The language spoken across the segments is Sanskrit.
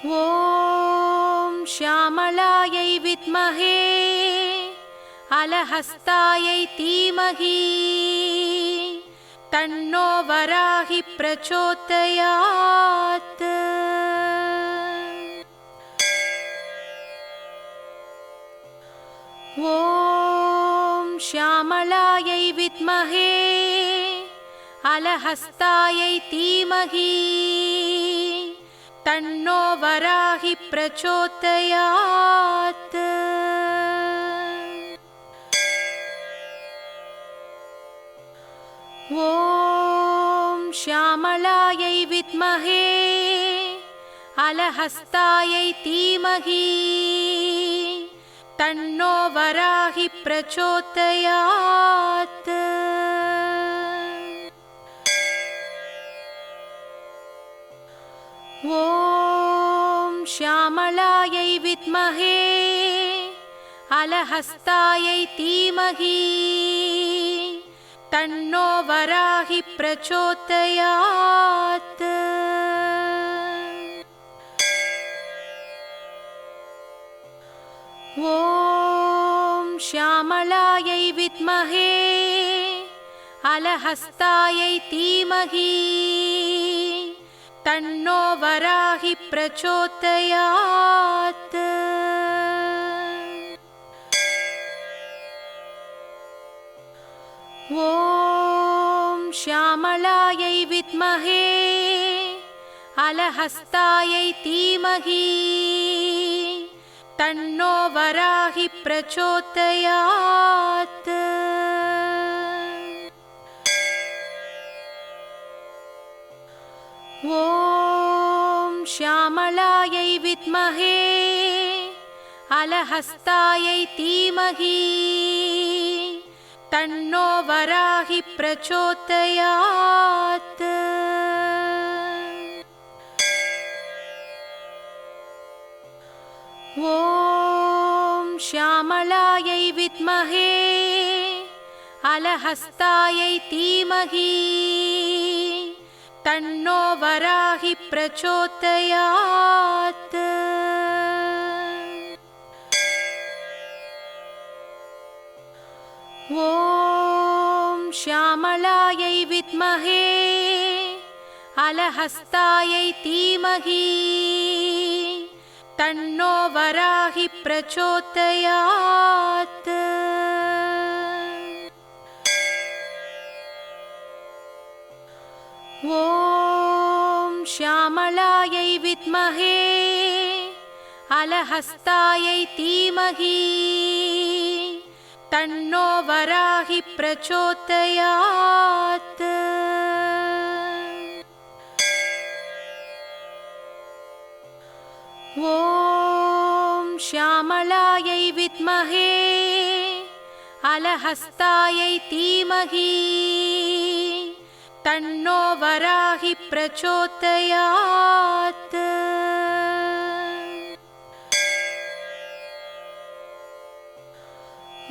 ॐ श्यामलायै विद्महे अलहस्तायै धीमहि तन्नो वराहि प्रचोदयात्। ॐ श्यामलायै विद्महे अलहस्तायै धीमहि तन्नो वराहि प्रचोदयात्। ॐ श्यामलायै विद्महे अलहस्तायै धीमहि तन्नो वराहि प्रचोदयात्। ॐ श्यामलायै विद्महे अलहस्तायै धीमहि तन्नो वराहि प्रचोदयात्। ॐ श्यामलायै विद्महे अलहस्तायै धीमहि तन्नो वराहि प्रचोदयात्। ॐ श्यामलायै विद्महे अलहस्तायै धीमहि तन्नो वराहि प्रचोदयात्। ॐ श्यामलायै विद्महे अलहस्तायै धीमहि तन्नो वराहि प्रचोदयात्। ॐ श्यामलायै विद्महे अलहस्तायै धीमहि तन्नो वराहि प्रचोदयात्। ॐ श्यामलायै विद्महे अलहस्तायै धीमहि तन्नो वराहि प्रचोदयात्। ॐ श्यामलायै विद्महे अलहस्तायै धीमहि तन्नो वराहि प्रचोदयात्। ॐ श्यामलायै विद्महे अलहस्तायै धीमहि तन्नो वराहि प्रचोदयात्।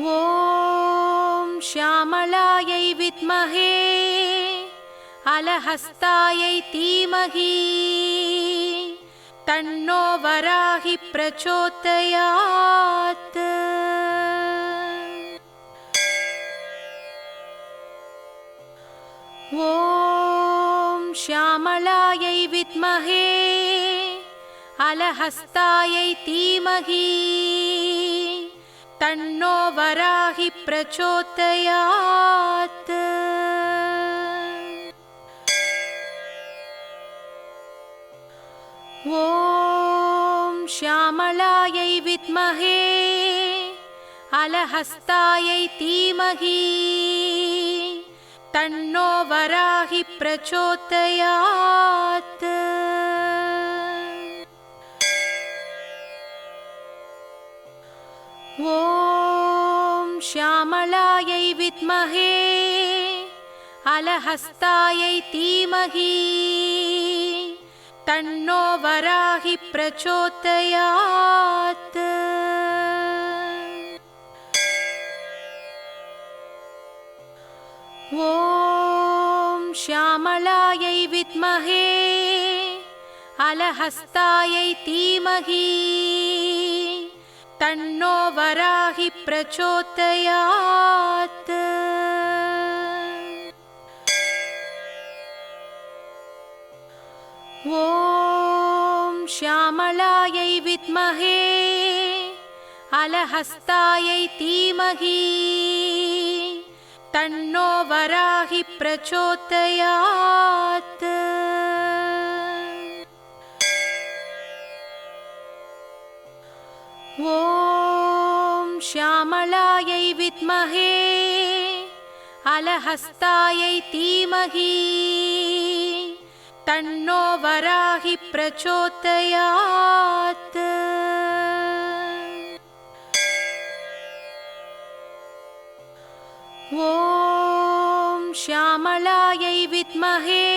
ॐ श्यामलायै विद्महे अलहस्तायै धीमहि तन्नो वराहि प्रचोदयात्। ॐ श्यामलायै विद्महे अलहस्तायै धीमहि तन्नो वराहि प्रचोदयात्। ॐ श्यामलायै विद्महे अलहस्तायै धीमहि तन्नो वराहि प्रचोदयात्। ॐ श्यामलायै विद्महे अलहस्तायै धीमहि तन्नो वराहि प्रचोदयात्। ॐ श्यामलायै विद्महे अलहस्तायै धीमहि तन्नो वराहि प्रचोदयात्। ॐ श्यामलायै विद्महे अलहस्तायै धीमहि तन्नो वराहि प्रचोदयात्। ॐ श्यामलायै विद्महे अलहस्तायै धीमहि तन्नो वराहि प्रचोदयात्। ॐ श्यामलायै विद्महे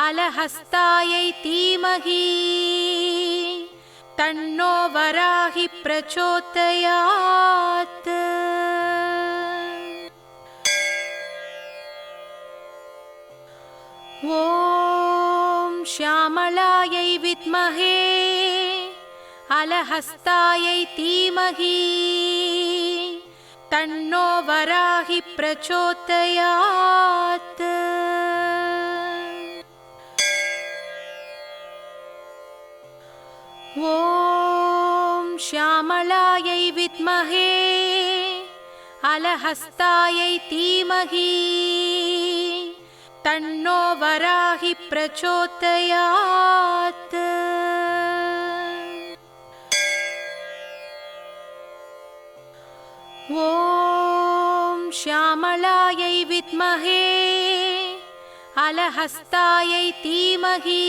अलहस्तायै धीमहि तन्नो वराहि प्रचोदयात्। ॐ श्यामलायै विद्महे अलहस्तायै धीमहि तन्नो वराहि प्रचोदयात्। ॐ श्यामलायै विद्महे अलहस्तायै धीमहि तन्नो वराहि प्रचोदयात्। ॐ श्यामलायै विद्महे अलहस्तायै धीमहि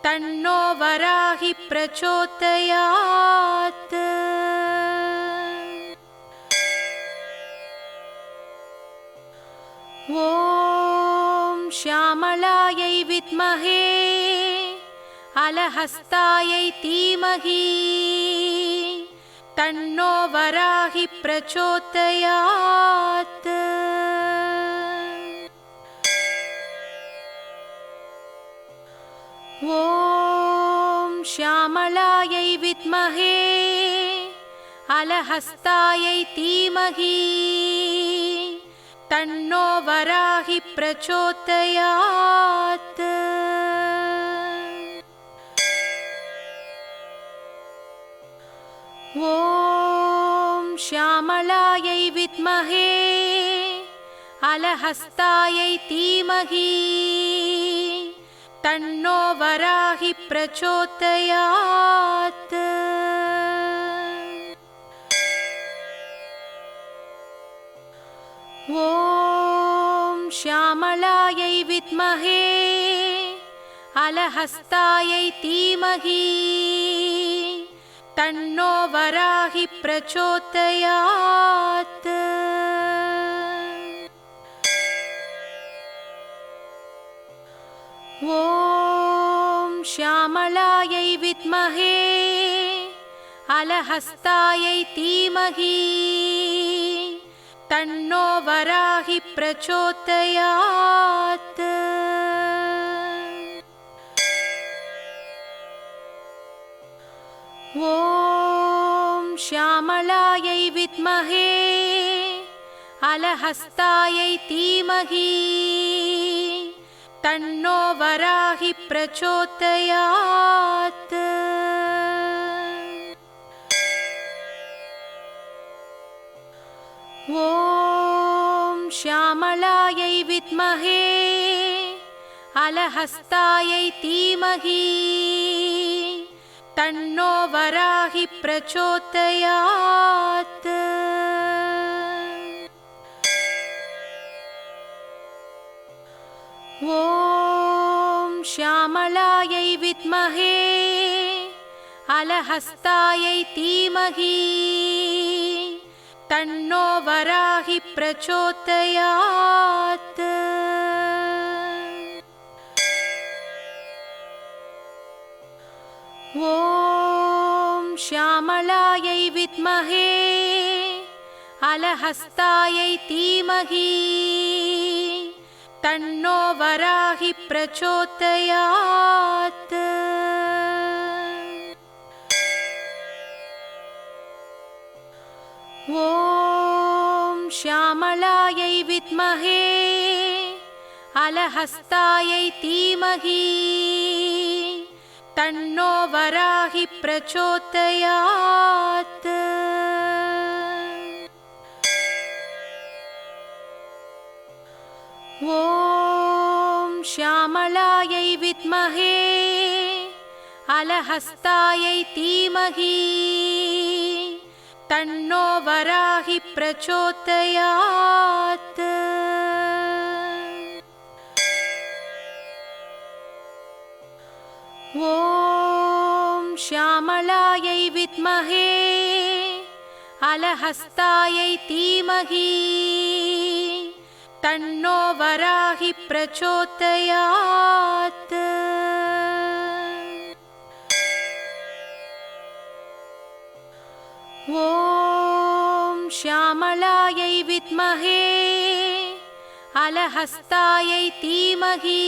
तन्नो वराहि प्रचोदयात्। ॐ श्यामलायै विद्महे अलहस्तायै धीमहि तन्नो वराहि प्रचोदयात्। ॐ श्यामलायै विद्महे अलहस्तायै धीमहि तन्नो वराहि प्रचोदयात्। ॐ श्यामलायै विद्महे अलहस्तायै धीमहि तन्नो वराहि प्रचोदयात्। ॐ श्यामलायै विद्महे अलहस्तायै धीमहि तन्नो वराहि प्रचोदयात्। ॐ श्यामलायै विद्महे अलहस्तायै धीमहि तन्नो वराहि प्रचोदयात्। ॐ श्यामलायै विद्महे अलहस्तायै धीमहि तन्नो वराहि प्रचोदयात्। ॐ श्यामलायै विद्महे अलहस्तायै धीमहि तन्नो वराहि प्रचोदयात्। ॐ श्यामलायै विद्महे अलहस्तायै धीमहि तन्नो वराहि प्रचोदयात्। ॐ श्यामलायै विद्महे अलहस्तायै धीमहि तन्नो वराहि प्रचोदयात्। ॐ श्यामलायै विद्महे अलहस्तायै धीमहि तन्नो वराहि प्रचोदयात्। ॐ श्यामलायै विद्महे अलहस्तायै धीमहि तन्नो वराहि प्रचोदयात्। ॐ श्यामलायै विद्महे अलहस्तायै धीमहि तन्नो वराहि प्रचोदयात्। ॐ श्यामलायै विद्महे अलहस्तायै धीमहि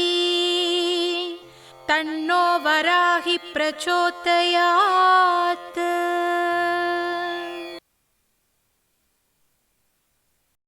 तन्नो वराहि प्रचोदयात्।